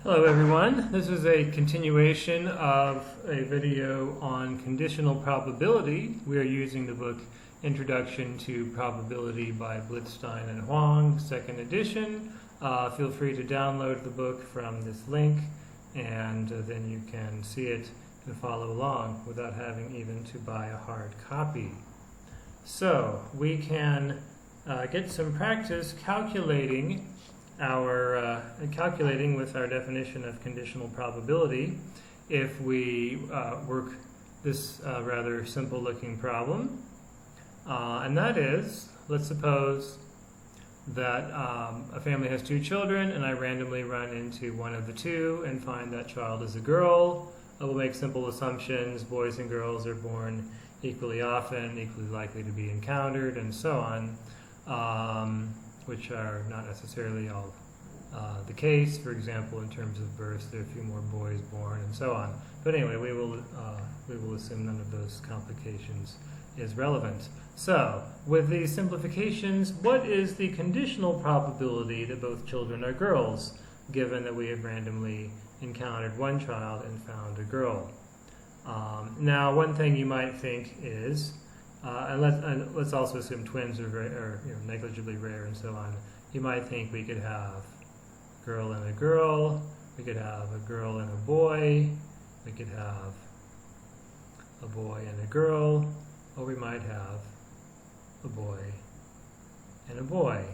Hello everyone, this is a continuation of a video on conditional probability. We are using the book Introduction to Probability by Blitzstein and Huang, second edition. Feel free to download the book from this link and then you can see it and follow along without having even to buy a hard copy. So we can get some practice calculating with our definition of conditional probability if we work this rather simple looking problem. And that is, let's suppose that a family has two children and I randomly run into one of the two and find that child is a girl. I will make simple assumptions. Boys and girls are born equally often, equally likely to be encountered, and so on. Which are not necessarily all the case. For example, in terms of births, there are a few more boys born, and so on. But anyway, we will assume none of those complications is relevant. So, with these simplifications, what is the conditional probability that both children are girls, given that we have randomly encountered one child and found a girl? Now, one thing you might think is, and let's also assume twins are negligibly rare and so on. You might think we could have a girl and a girl, we could have a girl and a boy, we could have a boy and a girl, or we might have a boy and a boy.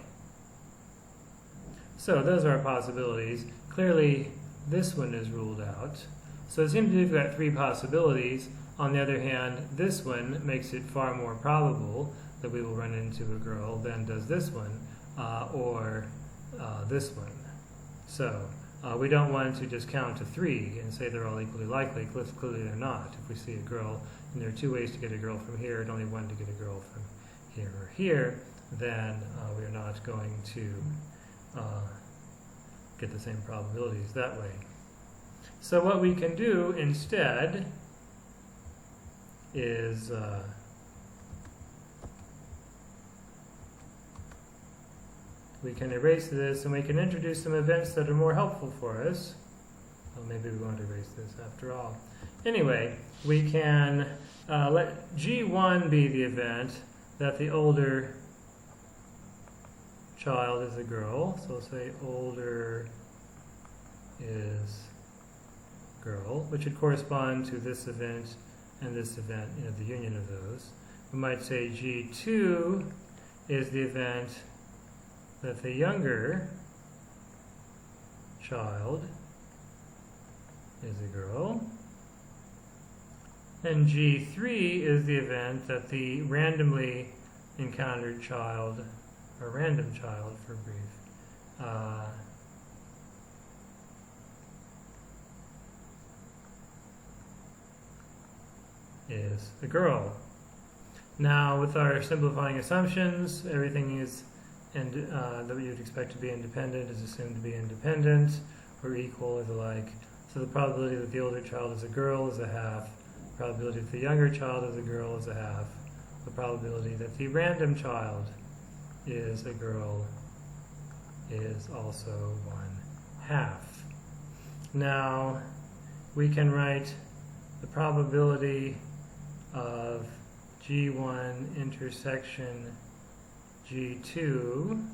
So those are possibilities. Clearly, this one is ruled out. So it seems we've got three possibilities. On the other hand, this one makes it far more probable that we will run into a girl than does this one, or this one. So we don't want to just count to three and say they're all equally likely. Clearly they're not. If we see a girl, and there are two ways to get a girl from here, and only one to get a girl from here or here, then we are not going to get the same probabilities that way. So what we can do instead is we can erase this and we can introduce some events that are more helpful for us. Well, maybe we won't erase this after all. Anyway, we can let G1 be the event that the older child is a girl. So we'll say older is girl, which would correspond to this event and this event, the union of those. We might say G2 is the event that the younger child is a girl. And G3 is the event that the randomly encountered child, or random child for brief, is a girl. Now, with our simplifying assumptions, everything is that you would expect to be independent is assumed to be independent or equal or the like. So the probability that the older child is a girl is a half. The probability that the younger child is a girl is a half. The probability that the random child is a girl is also 1/2. Now, we can write the probability of G1 intersection G2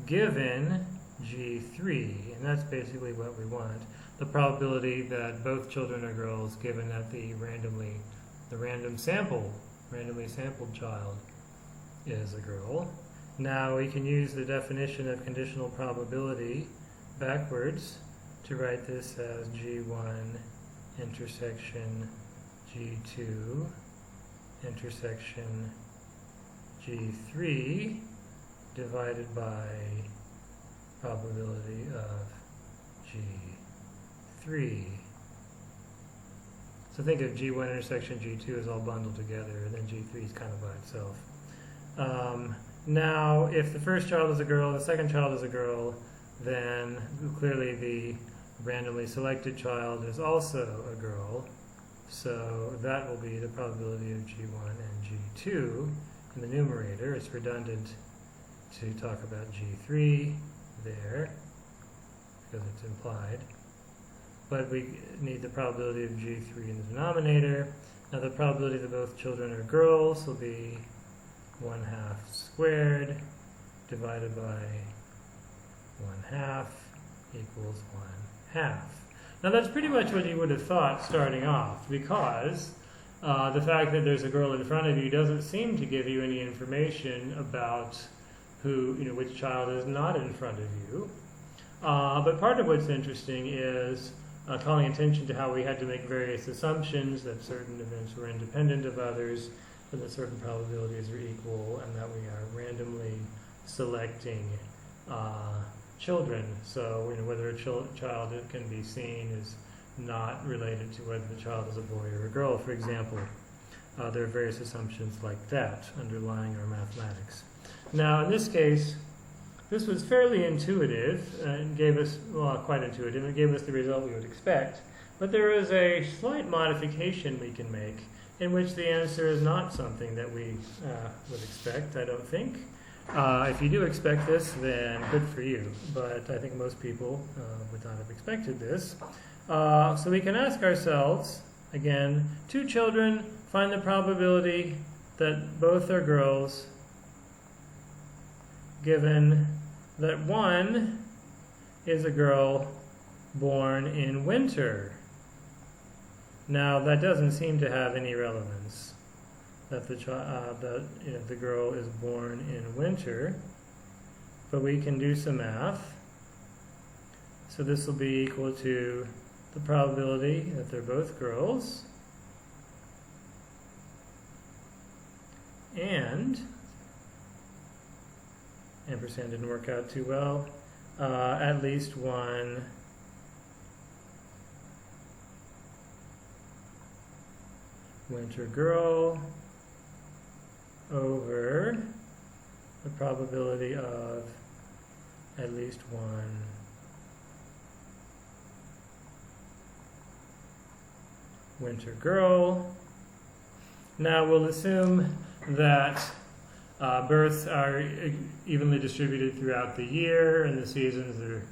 given G3, and that's basically what we want. The probability that both children are girls given that the randomly sampled child is a girl. Now we can use the definition of conditional probability backwards to write this as G1 intersection G2 intersection G3 divided by probability of G3. So think of G1 intersection G2 as all bundled together, and then G3 is kind of by itself. Now, if the first child is a girl, the second child is a girl, then clearly the randomly selected child is also a girl. So that will be the probability of G1 and G2 in the numerator. It's redundant to talk about G3 there because it's implied. but we need the probability of G3 in the denominator. Now the probability that both children are girls will be 1/2 squared divided by 1/2 equals 1/2. Now that's pretty much what you would have thought starting off, because the fact that there's a girl in front of you doesn't seem to give you any information about which child is not in front of you. But part of what's interesting is calling attention to how we had to make various assumptions that certain events were independent of others, and that certain probabilities are equal, and that we are randomly selecting children. So whether a child can be seen is not related to whether the child is a boy or a girl, for example. There are various assumptions like that underlying our mathematics. Now, in this case, this was fairly intuitive and gave us, well, quite intuitive, and gave us the result we would expect. But there is a slight modification we can make in which the answer is not something that we would expect, I don't think. If you do expect this, then good for you. But I think most people would not have expected this. So we can ask ourselves, again, 2 children, find the probability that both are girls, given that one is a girl born in winter. Now, that doesn't seem to have any relevance, that the girl is born in winter, but we can do some math. So this will be equal to the probability that they're both girls, and ampersand didn't work out too well, at least one winter girl over the probability of at least one winter girl. Now we'll assume that births are evenly distributed throughout the year, and the seasons are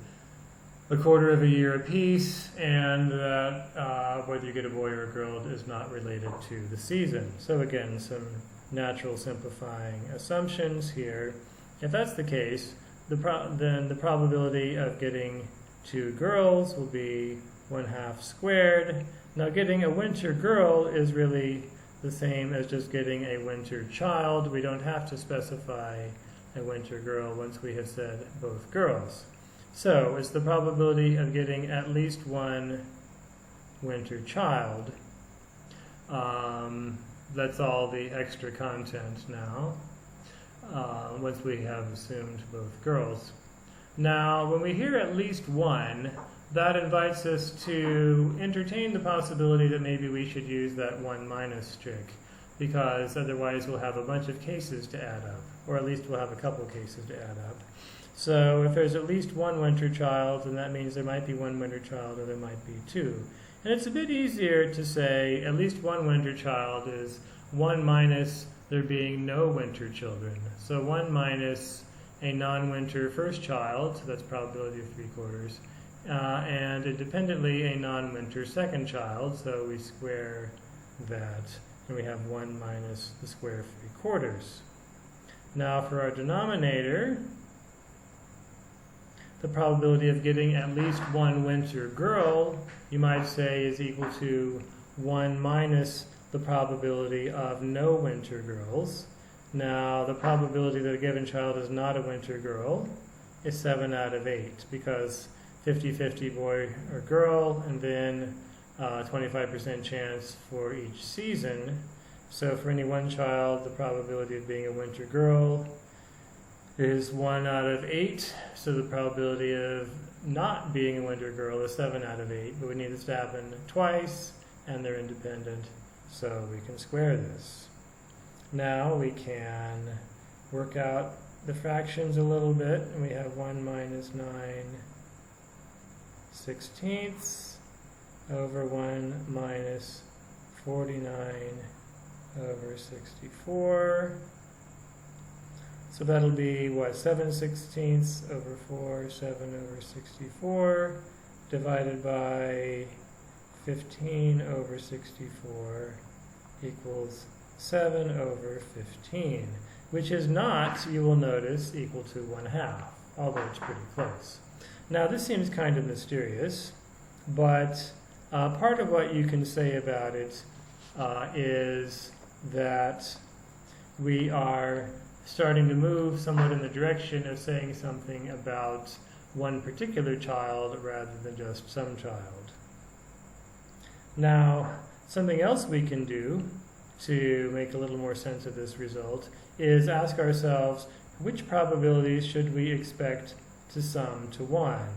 a quarter of a year apiece, and that whether you get a boy or a girl is not related to the season. So again, some natural simplifying assumptions here. If that's the case, then the probability of getting 2 girls will be 1/2 squared. Now getting a winter girl is really the same as just getting a winter child. We don't have to specify a winter girl once we have said both girls. So it's the probability of getting at least one winter child. That's all the extra content now, once we have assumed both girls. Now, when we hear at least one, that invites us to entertain the possibility that maybe we should use that 1 minus trick, because otherwise we'll have a bunch of cases to add up, or at least we'll have a couple cases to add up. So if there's at least one winter child, then that means there might be one winter child, or there might be 2. And it's a bit easier to say at least one winter child is 1 minus there being no winter children. So 1 minus a non-winter first child, so that's probability of 3/4, and independently a non-winter second child, so we square that, and we have 1 minus the square of 3/4. Now for our denominator, the probability of getting at least one winter girl, you might say, is equal to 1 minus the probability of no winter girls. Now, the probability that a given child is not a winter girl is 7 out of 8, because 50-50 boy or girl, and then 25% chance for each season. So for any one child, the probability of being a winter girl is 1 out of 8, so the probability of not being a winter girl is 7 out of 8, but we need this to happen twice, and they're independent, so we can square this. Now we can work out the fractions a little bit, and we have 1 minus 9/16 over 1 minus 49 over 64. So that'll be, what, 7/16 over 4, 7 over 64. divided by 15 over 64 equals 7 over 15, which is not, you will notice, equal to 1/2, although it's pretty close. Now this seems kind of mysterious, but part of what you can say about it is that we are starting to move somewhat in the direction of saying something about one particular child rather than just some child. Now, something else we can do to make a little more sense of this result is ask ourselves, which probabilities should we expect to sum to 1?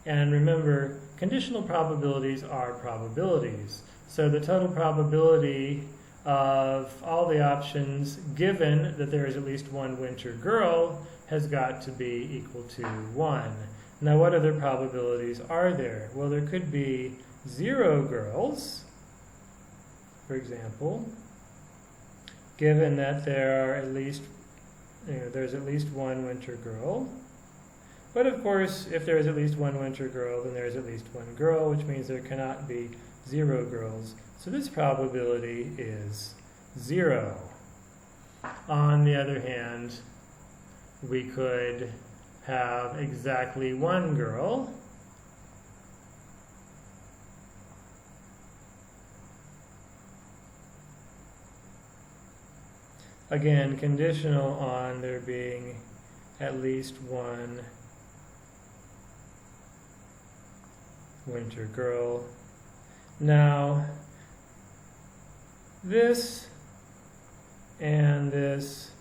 And remember, conditional probabilities are probabilities. So the total probability of all the options, given that there is at least one winter girl, has got to be equal to 1. Now, what other probabilities are there? Well, there could be 0 girls, for example, given that there are at least, there's at least one winter girl. But of course, if there is at least one winter girl, then there is at least one girl, which means there cannot be 0 girls. So this probability is 0. On the other hand, we could have exactly one girl. Again, conditional on there being at least one winter girl. Now, this and this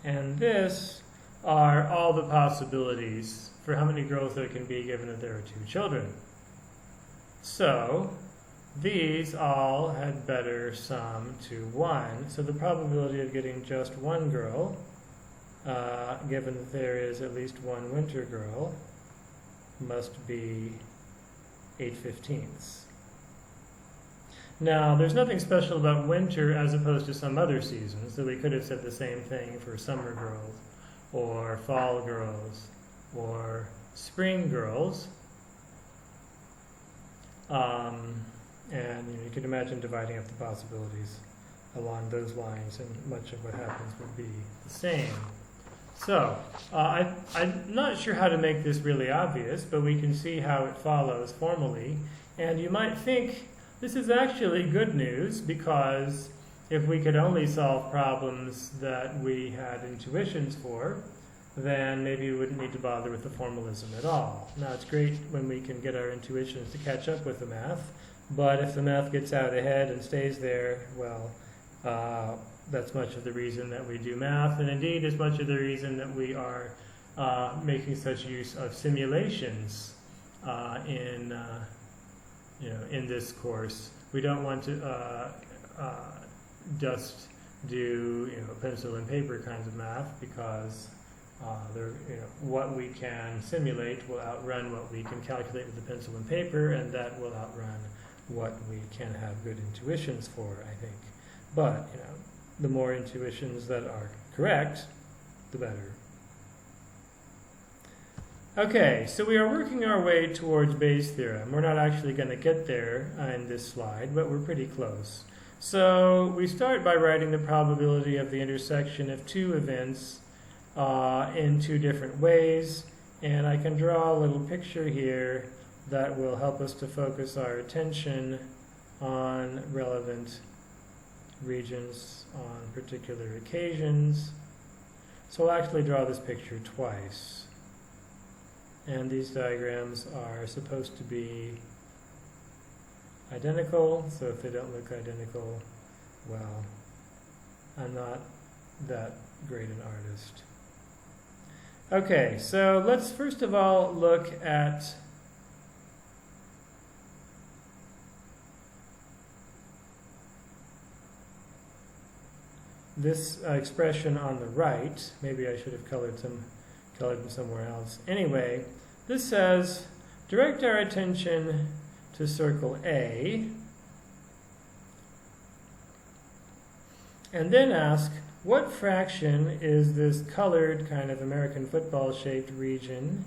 and this are all the possibilities for how many girls there can be given that there are 2 children. So, these all had better sum to 1. So the probability of getting just one girl, given that there is at least one winter girl, must be 8/15. Now, there's nothing special about winter as opposed to some other seasons, so we could have said the same thing for summer girls, or fall girls, or spring girls. And you can imagine dividing up the possibilities along those lines, and much of what happens would be the same. So, I'm not sure how to make this really obvious, but we can see how it follows formally. And you might think this is actually good news, because if we could only solve problems that we had intuitions for, then maybe we wouldn't need to bother with the formalism at all. Now, it's great when we can get our intuitions to catch up with the math, but if the math gets out ahead and stays there, well, that's much of the reason that we do math, and indeed is much of the reason that we are making such use of simulations in this course. We don't want to just do pencil and paper kinds of math, because what we can simulate will outrun what we can calculate with the pencil and paper, and that will outrun what we can have good intuitions for, I think. But the more intuitions that are correct, the better. Okay, so we are working our way towards Bayes' theorem. We're not actually going to get there in this slide, but we're pretty close. So we start by writing the probability of the intersection of 2 events in 2 different ways, and I can draw a little picture here that will help us to focus our attention on relevant regions on particular occasions. So I'll actually draw this picture twice. And these diagrams are supposed to be identical, so if they don't look identical, well, I'm not that great an artist. Okay, so let's first of all look at this expression on the right. Maybe I should have colored them somewhere else. Anyway, this says, direct our attention to circle A, and then ask, what fraction is this colored kind of American football-shaped region?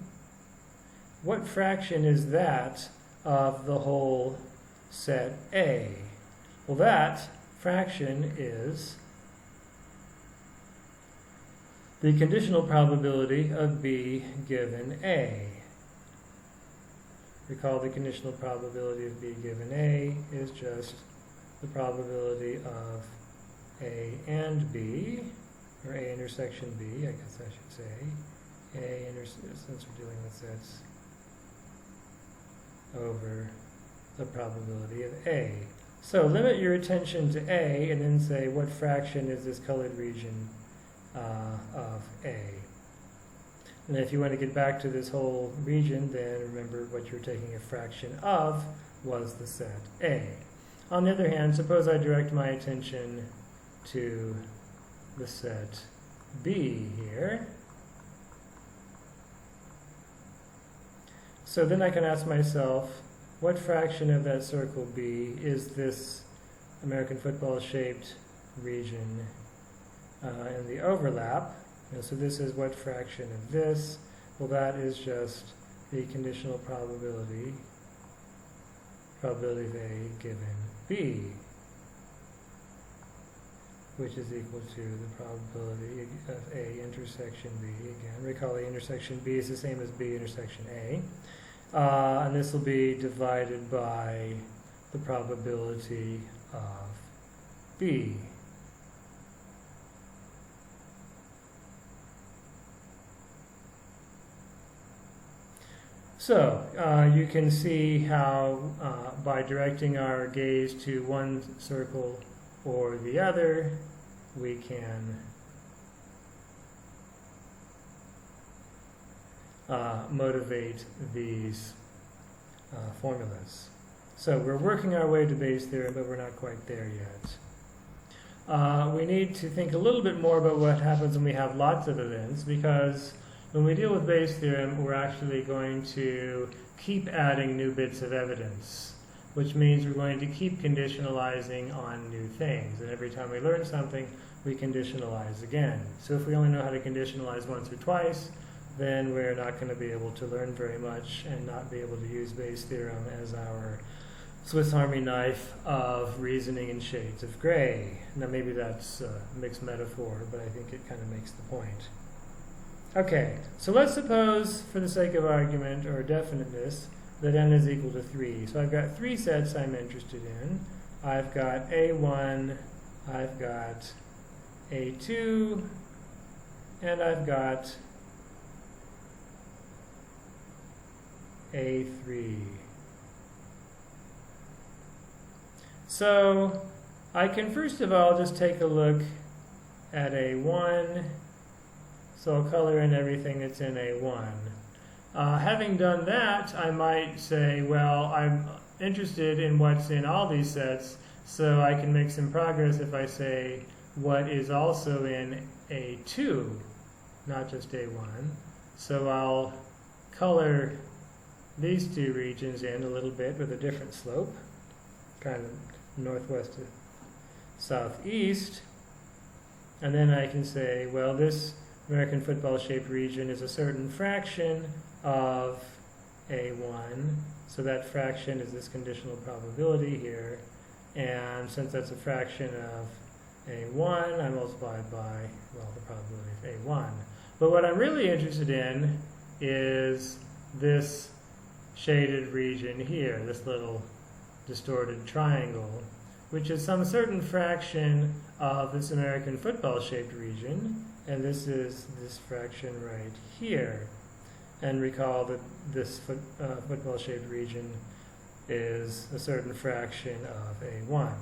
What fraction is that of the whole set A. Well, that fraction is the conditional probability of B given A. Recall the conditional probability of B given A is just the probability of A and B, or A intersection B, I guess I should say. Since we're dealing with sets, over the probability of A. So limit your attention to A and then say what fraction is this colored region of A. And if you want to get back to this whole region, then remember what you're taking a fraction of was the set A. On the other hand, suppose I direct my attention to the set B here. So then I can ask myself, what fraction of that circle B is this American football-shaped region in the overlap? So this is what fraction of this? Well, that is just the conditional probability of A given B, which is equal to the probability of A intersection B. Again, recall A intersection B is the same as B intersection A. And this will be divided by the probability of B. So you can see how by directing our gaze to one circle or the other, we can motivate these formulas. So we're working our way to Bayes' theorem, but we're not quite there yet. We need to think a little bit more about what happens when we have lots of events, because when we deal with Bayes' theorem, we're actually going to keep adding new bits of evidence, which means we're going to keep conditionalizing on new things. And every time we learn something, we conditionalize again. So if we only know how to conditionalize once or twice, then we're not going to be able to learn very much and not be able to use Bayes' theorem as our Swiss Army knife of reasoning in shades of gray. Now maybe that's a mixed metaphor, but I think it kind of makes the point. Okay, so let's suppose, for the sake of argument or definiteness, that n is equal to 3. So I've got 3 sets I'm interested in. I've got A1, I've got A2, and I've got A3. So I can first of all just take a look at A1. So I'll color in everything that's in A1. Having done that, I might say, well, I'm interested in what's in all these sets, so I can make some progress if I say what is also in A2, not just A1. So I'll color these 2 regions in a little bit with a different slope, kind of northwest to southeast. And then I can say, well, this American football-shaped region is a certain fraction of A1, so that fraction is this conditional probability here, and since that's a fraction of A1, I multiply it by, well, the probability of A1. But what I'm really interested in is this shaded region here, this little distorted triangle, which is some certain fraction of this American football-shaped region, and this is this fraction right here. And recall that this football-shaped region is a certain fraction of A1.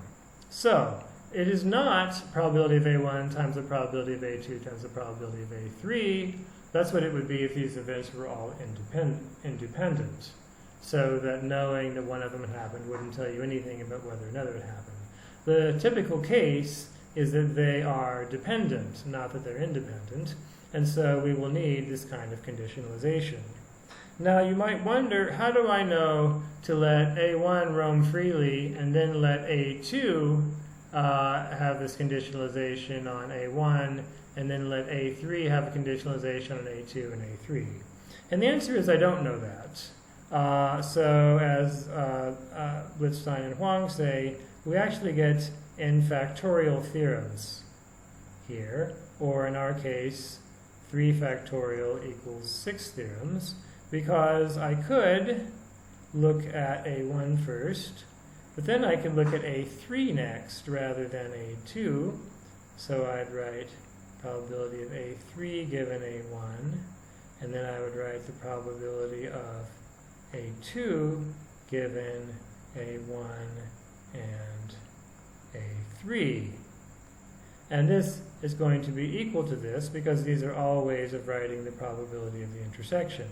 So it is not probability of A1 times the probability of A2 times the probability of A3. That's what it would be if these events were all independent. So that knowing that one of them had happened wouldn't tell you anything about whether another had happened. The typical case is that they are dependent, not that they're independent, and so we will need this kind of conditionalization. Now you might wonder, how do I know to let A1 roam freely and then let A2 have this conditionalization on A1 and then let A3 have a conditionalization on A2 and A3? And the answer is I don't know that. So as Blitzstein and Huang say, we actually get n factorial theorems here, or in our case, 3 factorial equals 6 theorems, because I could look at A1 first, but then I can look at A3 next rather than A2. So I'd write probability of A3 given A1, and then I would write the probability of A2 given A1 and A3. And this is going to be equal to this because these are all ways of writing the probability of the intersection.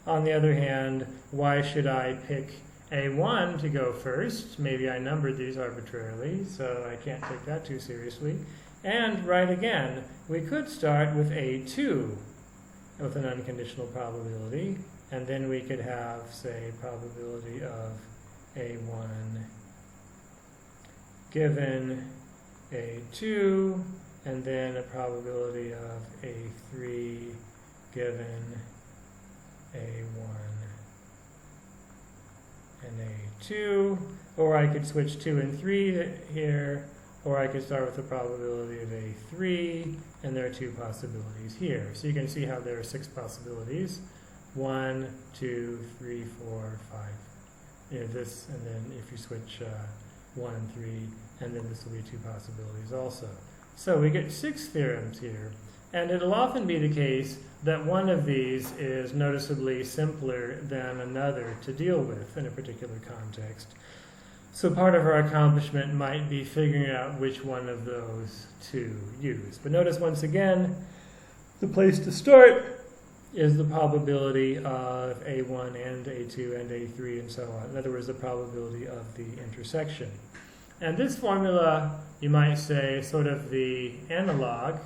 On the other hand, why should I pick A1 to go first? Maybe I numbered these arbitrarily, so I can't take that too seriously. And right again, we could start with A2 with an unconditional probability, and then we could have, say, probability of A1 given A2, and then a probability of A3 given A1 and A2, or I could switch 2 and 3 here, or I could start with the probability of A3, and there are 2 possibilities here. So you can see how there are 6 possibilities. 1, 2, 3, 4, 5. You know, this, and then if you switch 1 and 3, and then this will be 2 possibilities also. So we get 6 theorems here, and it'll often be the case that one of these is noticeably simpler than another to deal with in a particular context. So part of our accomplishment might be figuring out which one of those to use. But notice once again, the place to start is the probability of A1 and A2 and A3 and so on. In other words, the probability of the intersection. And this formula, you might say, is sort of the analog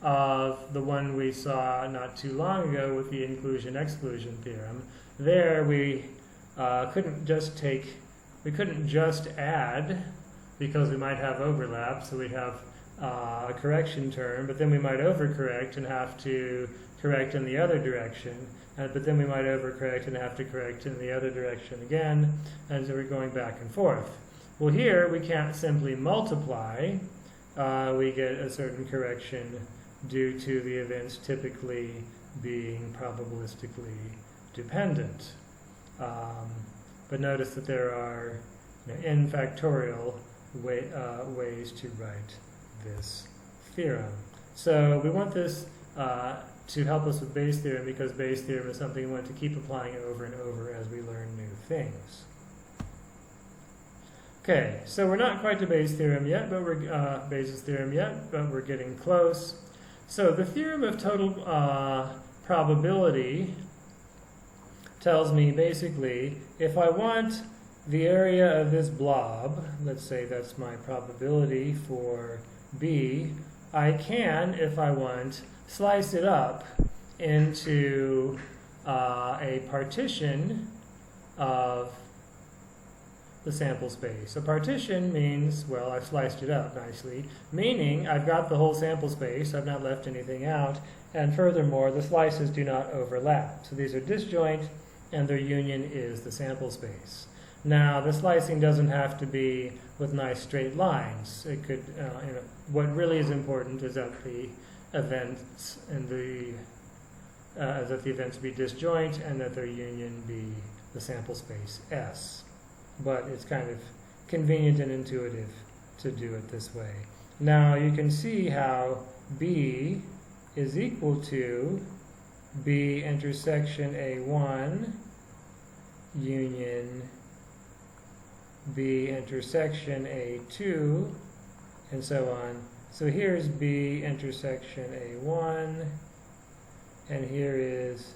of the one we saw not too long ago with the inclusion-exclusion theorem. There we couldn't just add, because we might have overlap, so we'd have a correction term, but then we might overcorrect and have to correct in the other direction, but then we might overcorrect and have to correct in the other direction again, and so we're going back and forth. Well, here we can't simply multiply. We get a certain correction due to the events typically being probabilistically dependent. But notice that there are n factorial ways to write this theorem. So we want this to help us with Bayes' theorem, because Bayes' theorem is something we want to keep applying over and over as we learn new things. Okay, so we're not quite to Bayes' theorem yet, but Bayes' theorem yet, but we're getting close. So the theorem of total probability tells me basically if I want the area of this blob, let's say that's my probability for B, I can, if I want, slice it up into a partition of the sample space. A partition means, well, I've sliced it up nicely, meaning I've got the whole sample space, I've not left anything out, and furthermore, the slices do not overlap. So these are disjoint, and their union is the sample space. Now, the slicing doesn't have to be with nice straight lines. It could, what really is important is that the events be disjoint and that their union be the sample space S. But it's kind of convenient and intuitive to do it this way. Now you can see how B is equal to B intersection A1 union B intersection A2 and so on. So here's B intersection A1 and here is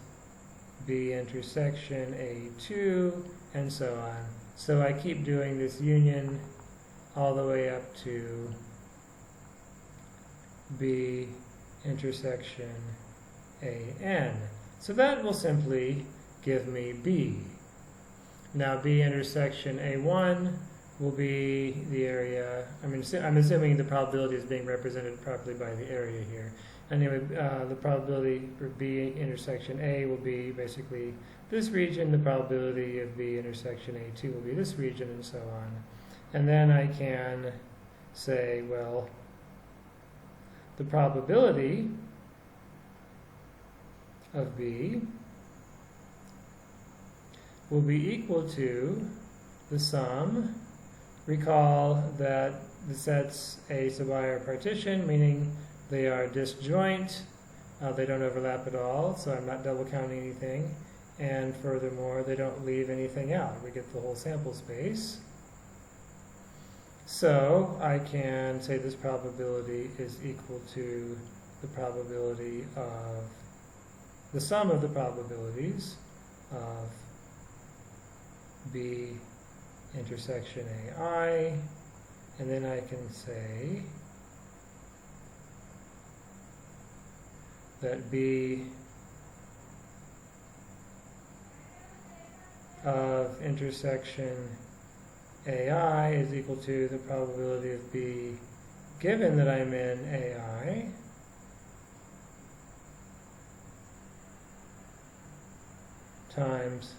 B intersection A2 and so on. So I keep doing this union all the way up to B intersection AN. So that will simply give me B. Now B intersection A1 will be the area, I'm assuming the probability is being represented properly by the area here. Anyway, the probability for B intersection A will be basically this region, the probability of B intersection A2 will be this region, and so on. And then I can say, well, the probability of B will be equal to the sum. Recall that the sets A sub I are partition, meaning they are disjoint. They don't overlap at all, so I'm not double counting anything. And furthermore, they don't leave anything out. We get the whole sample space. So I can say this probability is equal to the probability of the sum of the probabilities of B intersection AI, and then I can say that B of intersection AI is equal to the probability of B given that I'm in AI times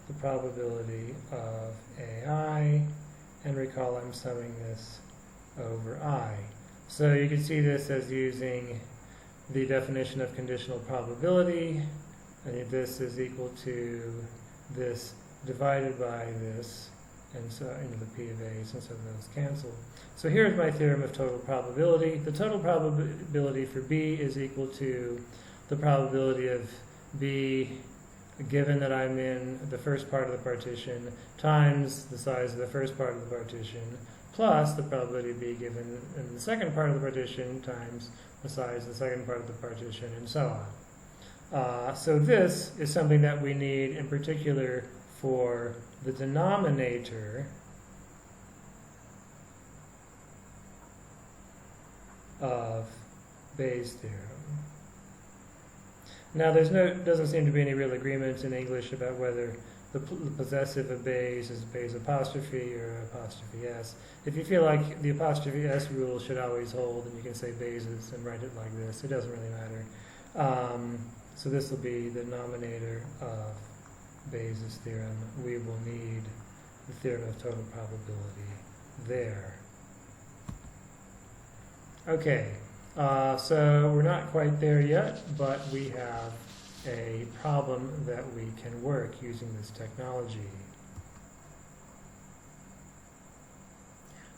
the probability of AI, and recall I'm summing this over I. So you can see this as using the definition of conditional probability, and this is equal to this divided by this, and so the P of A, since those cancel. So here's my theorem of total probability. The total probability for B is equal to the probability of B given that I'm in the first part of the partition times the size of the first part of the partition plus the probability of B given in the second part of the partition times the size of the second part of the partition, and so on. So this is something that we need in particular for the denominator of Bayes' theorem. Now, doesn't seem to be any real agreement in English about whether the possessive of Bayes is Bayes apostrophe or apostrophe s. If you feel like the apostrophe s rule should always hold, and you can say Bayes's and write it like this, it doesn't really matter. So this will be the denominator of Bayes' theorem. We will need the theorem of total probability there. Okay, so we're not quite there yet, but we have a problem that we can work using this technology.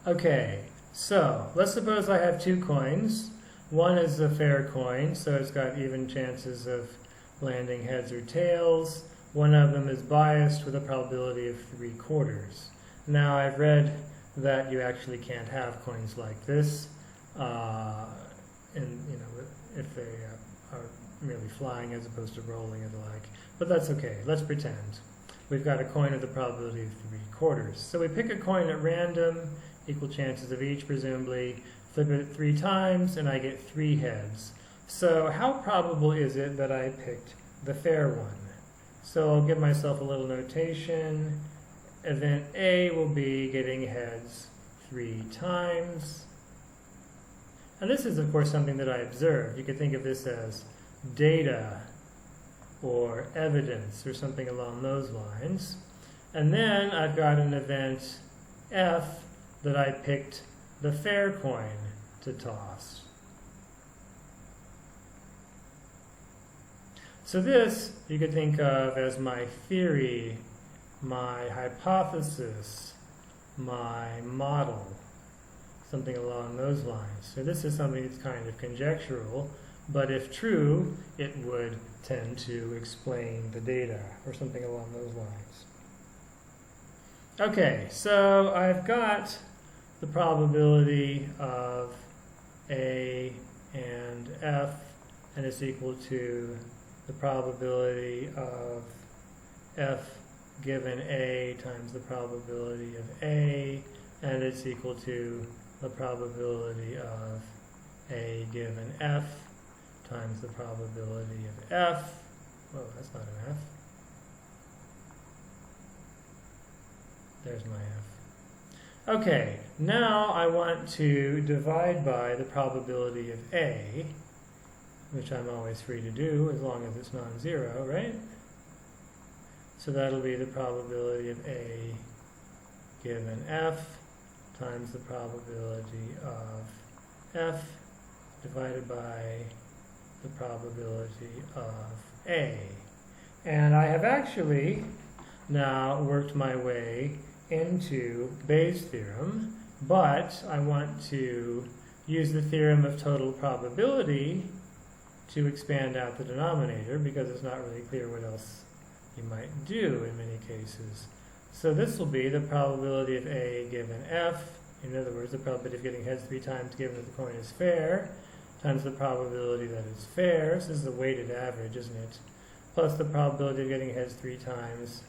Okay, so let's suppose I have two coins. One is a fair coin, so it's got even chances of landing heads or tails. One of them is biased with a probability of 3/4. Now, I've read that you actually can't have coins like this, if they are merely flying as opposed to rolling and the like. But that's okay. Let's pretend. We've got a coin of the probability of 3/4. So we pick a coin at random, equal chances of each, presumably, flip it 3 times, and I get 3 heads. So how probable is it that I picked the fair one? So I'll give myself a little notation. Event A will be getting heads 3 times. And this is, of course, something that I observed. You could think of this as data or evidence or something along those lines. And then I've got an event F that I picked the fair coin to toss. So this you could think of as my theory, my hypothesis, my model, something along those lines. So this is something that's kind of conjectural, but if true, it would tend to explain the data or something along those lines. Okay, so I've got the probability of A and F, and it's equal to the probability of F given A times the probability of A, and it's equal to the probability of A given F times the probability of F. Whoa, that's not an F. There's my F. Okay, now I want to divide by the probability of A. which I'm always free to do as long as it's non-zero, right? So that'll be the probability of A given F times the probability of F divided by the probability of A. And I have actually now worked my way into Bayes' theorem, but I want to use the theorem of total probability to expand out the denominator because it's not really clear what else you might do in many cases. So this will be the probability of A given F, in other words, the probability of getting heads 3 times given that the coin is fair, times the probability that it's fair. So this is the weighted average, isn't it? Plus the probability of getting heads 3 times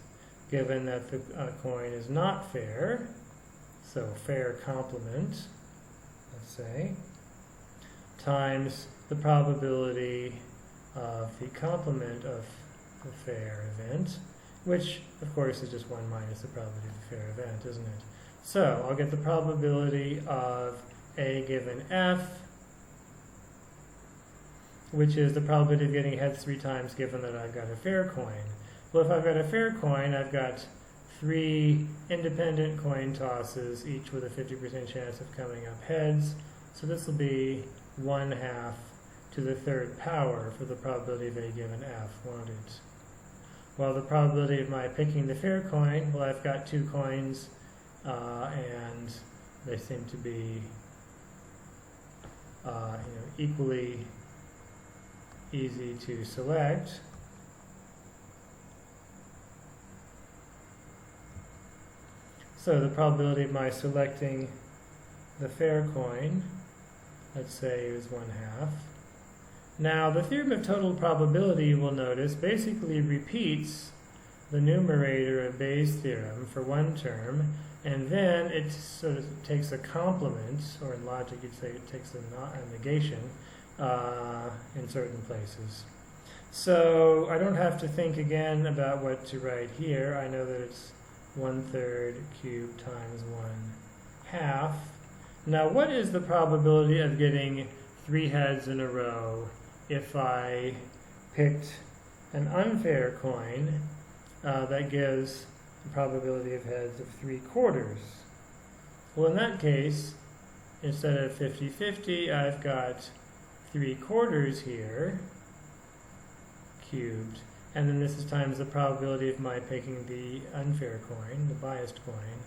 given that the coin is not fair. So fair complement, let's say, times the probability of the complement of the fair event, which of course is just 1 minus the probability of the fair event, isn't it? So I'll get the probability of A given F, which is the probability of getting heads 3 times given that I've got a fair coin. Well, if I've got a fair coin, I've got 3 independent coin tosses, each with a 50% chance of coming up heads. So this will be 1/2 to the 3rd power for the probability of A given F, won't it? Well, the probability of my picking the fair coin, well, I've got 2 coins, and they seem to be equally easy to select. So the probability of my selecting the fair coin, let's say, is 1/2. Now, the theorem of total probability, you will notice, basically repeats the numerator of Bayes' theorem for one term, and then it sort of takes a complement, or in logic you'd say it takes a negation in certain places. So I don't have to think again about what to write here. I know that it's 1/3 cubed times 1/2. Now, what is the probability of getting 3 heads in a row if I picked an unfair coin that gives the probability of heads of 3/4? Well, in that case, instead of 50-50, I've got 3/4 here, cubed, and then this is times the probability of my picking the unfair coin, the biased coin,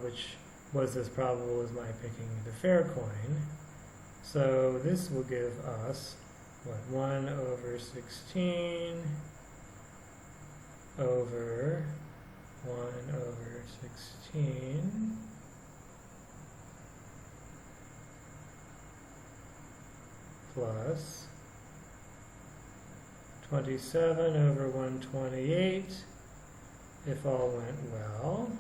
which was as probable as my picking the fair coin. So this will give us, what, 1/16 over 1/16 plus 27/128 if all went well.